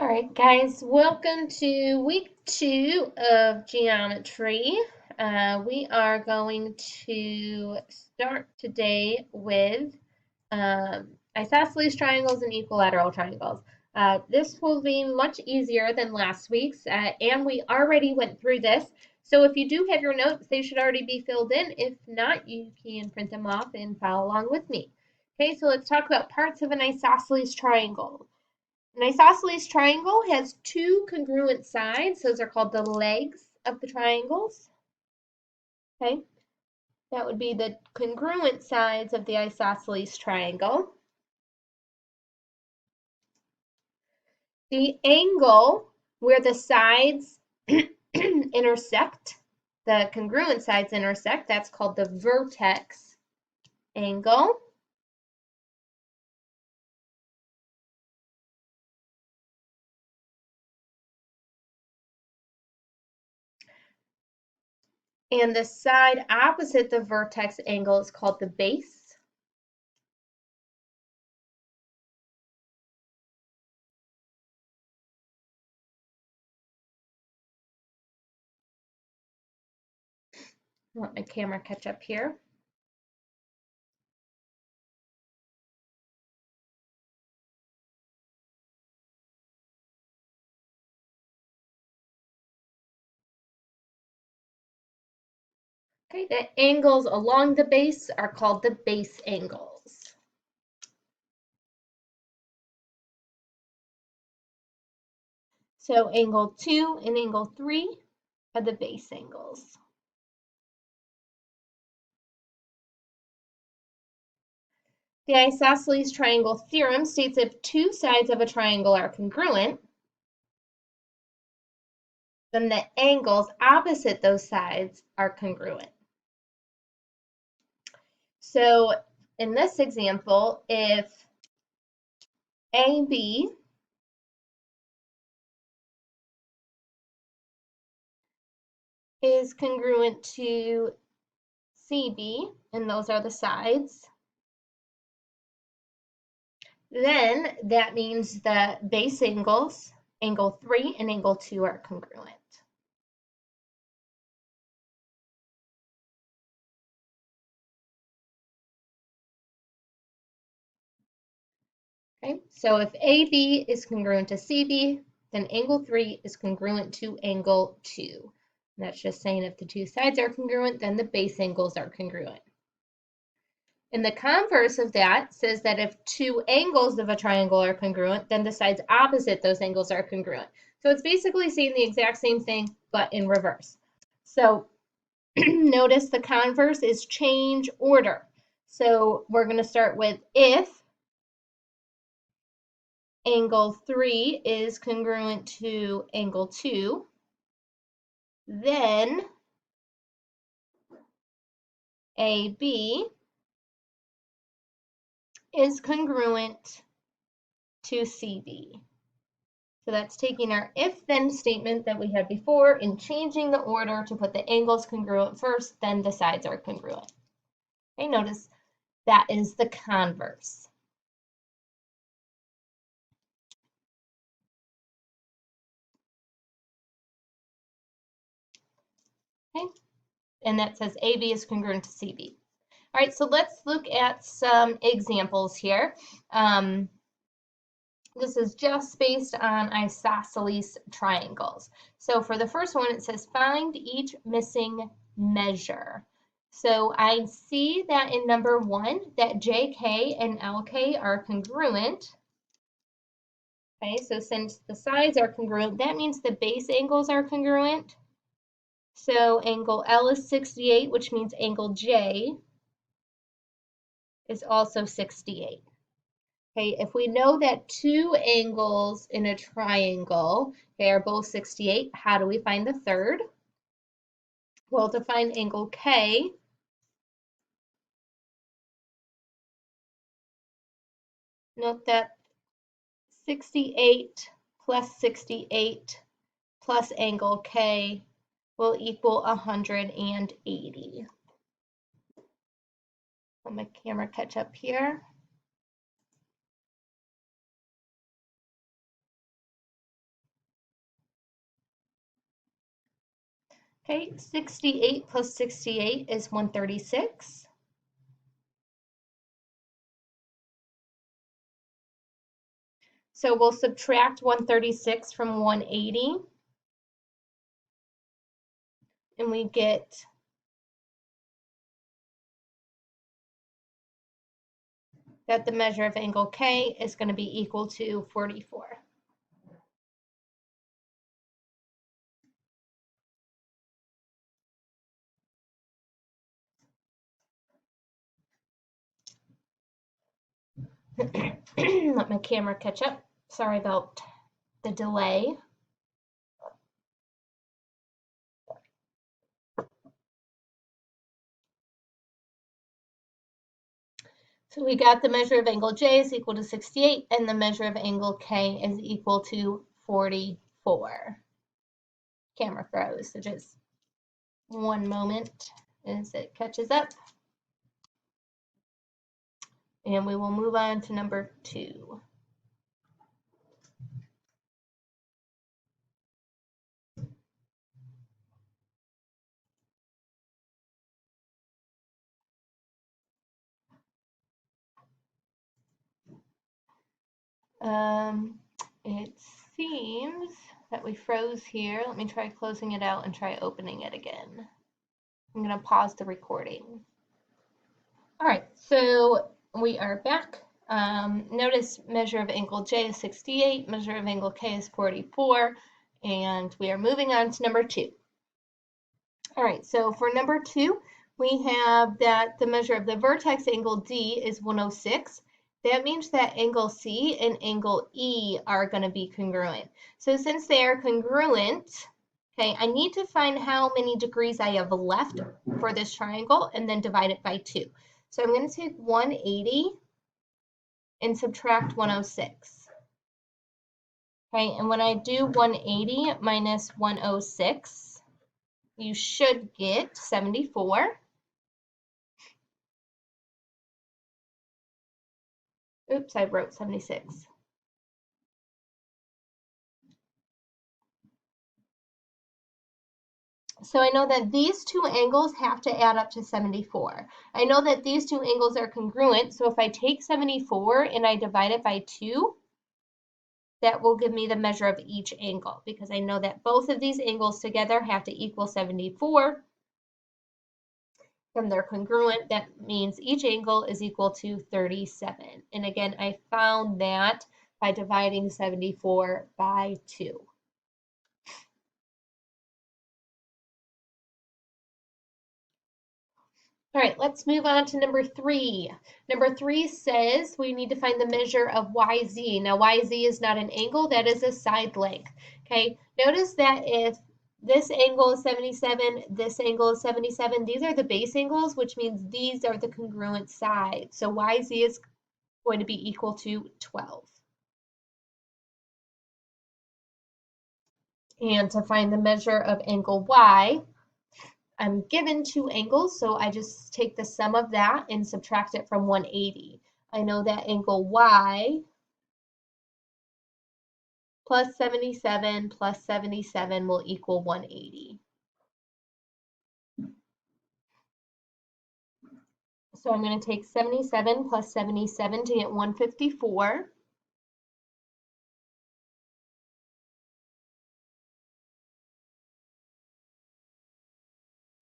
All right, guys, welcome to week 2 of geometry. We are going to start today with isosceles triangles and equilateral triangles. This will be much easier than last week's, and we already went through this. So if you do have your notes, they should already be filled in. If not, you can print them off and follow along with me. Okay, so let's talk about parts of an isosceles triangle. An isosceles triangle has two congruent sides. Those are called the legs of the triangles. Okay, that would be the congruent sides of the isosceles triangle. The angle where the sides intersect, the congruent sides intersect, that's called the vertex angle. And the side opposite the vertex angle is called the base. Let my camera catch up here. Okay, the angles along the base are called the base angles. So angle 2 and angle 3 are the base angles. The isosceles triangle theorem states if two sides of a triangle are congruent, then the angles opposite those sides are congruent. So in this example, if AB is congruent to CB, and those are the sides, then that means the base angles, angle 3 and angle 2, are congruent. Okay, so if AB is congruent to CB, then angle 3 is congruent to angle 2. And that's just saying if the two sides are congruent, then the base angles are congruent. And the converse of that says that if two angles of a triangle are congruent, then the sides opposite those angles are congruent. So it's basically saying the exact same thing, but in reverse. So notice the converse is change order. So we're going to start with if angle 3 is congruent to angle 2, then AB is congruent to CB. So that's taking our if-then statement that we had before and changing the order to put the angles congruent first, then the sides are congruent. Okay, notice that is the converse. Okay, and that says AB is congruent to CB. All right, so let's look at some examples here. This is just based on isosceles triangles. So for the first one, it says find each missing measure. So I see that in number 1 that JK and LK are congruent. Okay, so since the sides are congruent, that means the base angles are congruent. So angle L is 68, which means angle J is also 68. Okay, if we know that two angles in a triangle, they are both 68, how do we find the third? Well, to find angle K, note that 68 plus 68 plus angle K will equal 180. Let my camera catch up here. Okay, 68 plus 68 is 136. So we'll subtract 136 from 180, and we get that the measure of angle K is going to be equal to 44. Let my camera catch up. Sorry about the delay. So we got the measure of angle J is equal to 68, and the measure of angle K is equal to 44. Camera froze, so just one moment as it catches up. And we will move on to number 2. It seems that we froze here. Let me try closing it out and try opening it again. I'm going to pause the recording. All right, so we are back. Notice measure of angle J is 68, measure of angle K is 44, and we are moving on to number 2. All right, so for number 2, we have that the measure of the vertex angle D is 106. That means that angle C and angle E are going to be congruent. So since they are congruent, okay, I need to find how many degrees I have left for this triangle and then divide it by 2. So I'm going to take 180 and subtract 106. Okay, and when I do 180 minus 106, you should get 74. Oops, I wrote 76. So I know that these two angles have to add up to 74. I know that these two angles are congruent, so if I take 74 and I divide it by 2, that will give me the measure of each angle, because I know that both of these angles together have to equal 74. And they're congruent, that means each angle is equal to 37. And again, I found that by dividing 74 by 2. All right, let's move on to number 3. Number 3 says we need to find the measure of YZ. Now, YZ is not an angle, that is a side length. Okay, notice that if this angle is 77, this angle is 77, these are the base angles, which means these are the congruent sides. So YZ is going to be equal to 12. And to find the measure of angle Y, I'm given 2 angles, so I just take the sum of that and subtract it from 180. I know that angle Y plus 77 plus 77 will equal 180. So I'm going to take 77 plus 77 to get 154.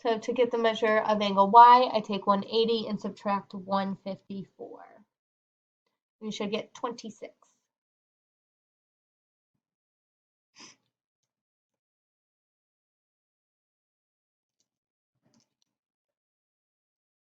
So to get the measure of angle Y, I take 180 and subtract 154. We should get 26.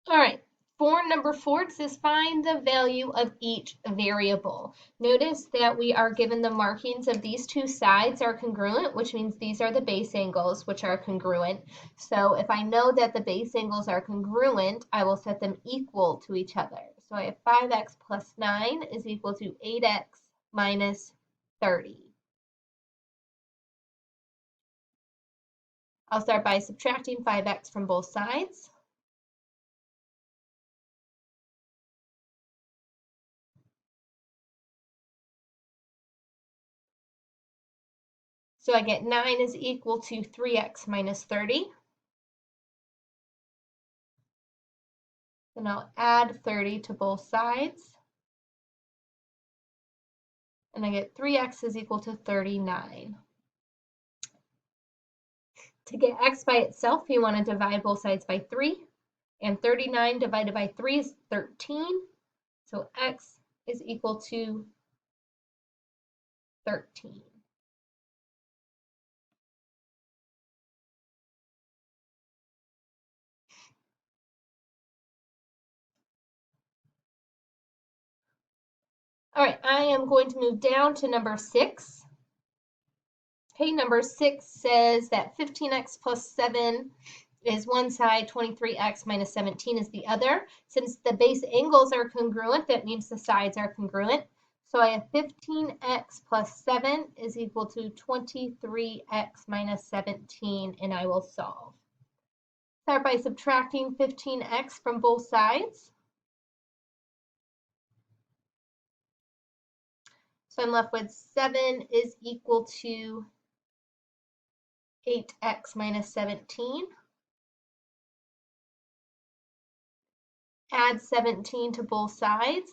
All right, for number 4, it says find the value of each variable. Notice that we are given the markings of these two sides are congruent, which means these are the base angles, which are congruent. So if I know that the base angles are congruent, I will set them equal to each other. So I have 5x plus 9 is equal to 8x minus 30. I'll start by subtracting 5x from both sides. So I get 9 is equal to 3x minus 30. Then I'll add 30 to both sides. And I get 3x is equal to 39. To get x by itself, you want to divide both sides by 3. And 39 divided by 3 is 13. So x is equal to 13. All right, I am going to move down to number 6. Okay, number 6 says that 15x plus 7 is one side, 23x minus 17 is the other. Since the base angles are congruent, that means the sides are congruent. So I have 15x plus 7 is equal to 23x minus 17, and I will solve. Start by subtracting 15x from both sides. So I'm left with 7 is equal to 8x minus 17. Add 17 to both sides.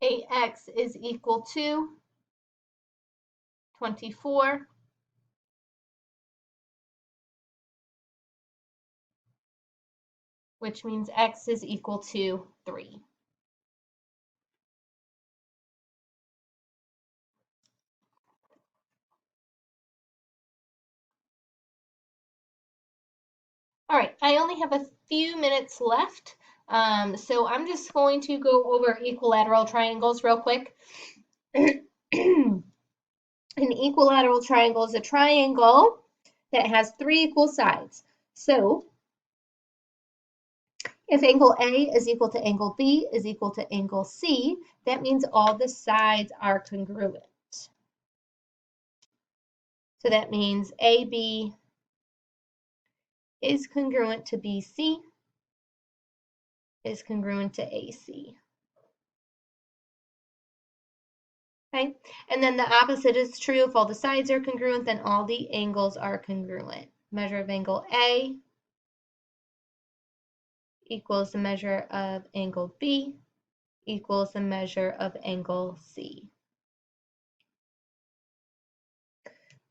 8x is equal to 24. Which means x is equal to 3. All right, I only have a few minutes left, so I'm just going to go over equilateral triangles real quick. An equilateral triangle is a triangle that has 3 equal sides. So if angle A is equal to angle B is equal to angle C, that means all the sides are congruent. So that means AB is congruent to BC, is congruent to AC. Okay, and then the opposite is true. If all the sides are congruent, then all the angles are congruent. Measure of angle A equals the measure of angle B equals the measure of angle C.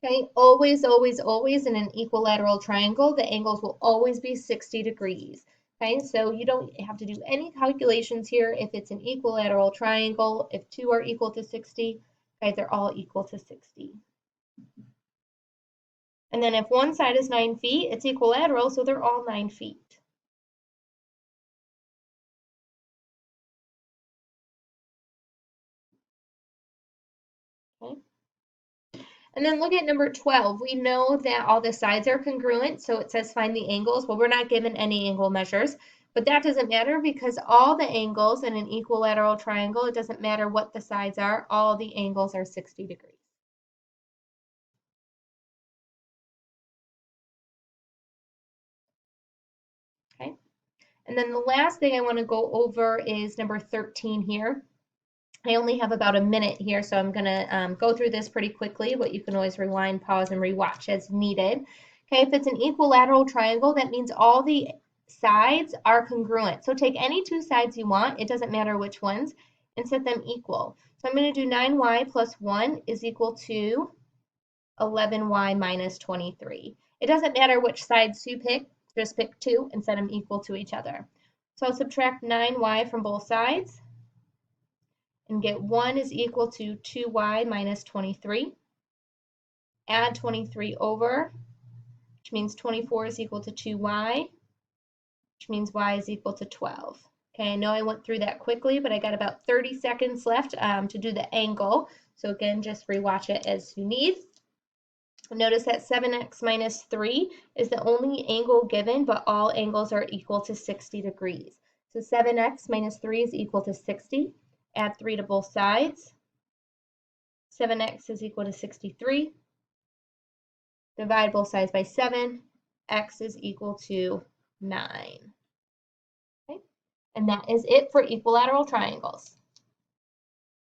Okay, always, always, always in an equilateral triangle, the angles will always be 60 degrees. Okay, so you don't have to do any calculations here if it's an equilateral triangle. If 2 are equal to 60, okay, they're all equal to 60. And then if one side is 9 feet, it's equilateral, so they're all 9 feet. Okay. And then look at number 12. We know that all the sides are congruent, so it says find the angles. Well, we're not given any angle measures, but that doesn't matter because all the angles in an equilateral triangle, it doesn't matter what the sides are, all the angles are 60 degrees. Okay. And then the last thing I want to go over is number 13 here. I only have about a minute here, so I'm going to go through this pretty quickly, but you can always rewind, pause, and rewatch as needed. Okay, if it's an equilateral triangle, that means all the sides are congruent. So take any 2 sides you want, it doesn't matter which ones, and set them equal. So I'm going to do 9y plus 1 is equal to 11y minus 23. It doesn't matter which sides you pick, just pick 2 and set them equal to each other. So I'll subtract 9y from both sides and get 1 is equal to 2y minus 23. Add 23 over, which means 24 is equal to 2y, which means y is equal to 12. Okay, I know I went through that quickly, but I got about 30 seconds left to do the angle. So again, just rewatch it as you need. Notice that 7x minus 3 is the only angle given, but all angles are equal to 60 degrees. So 7x minus 3 is equal to 60. Add 3 to both sides. 7x is equal to 63. Divide both sides by 7. X is equal to 9. Okay? And that is it for equilateral triangles.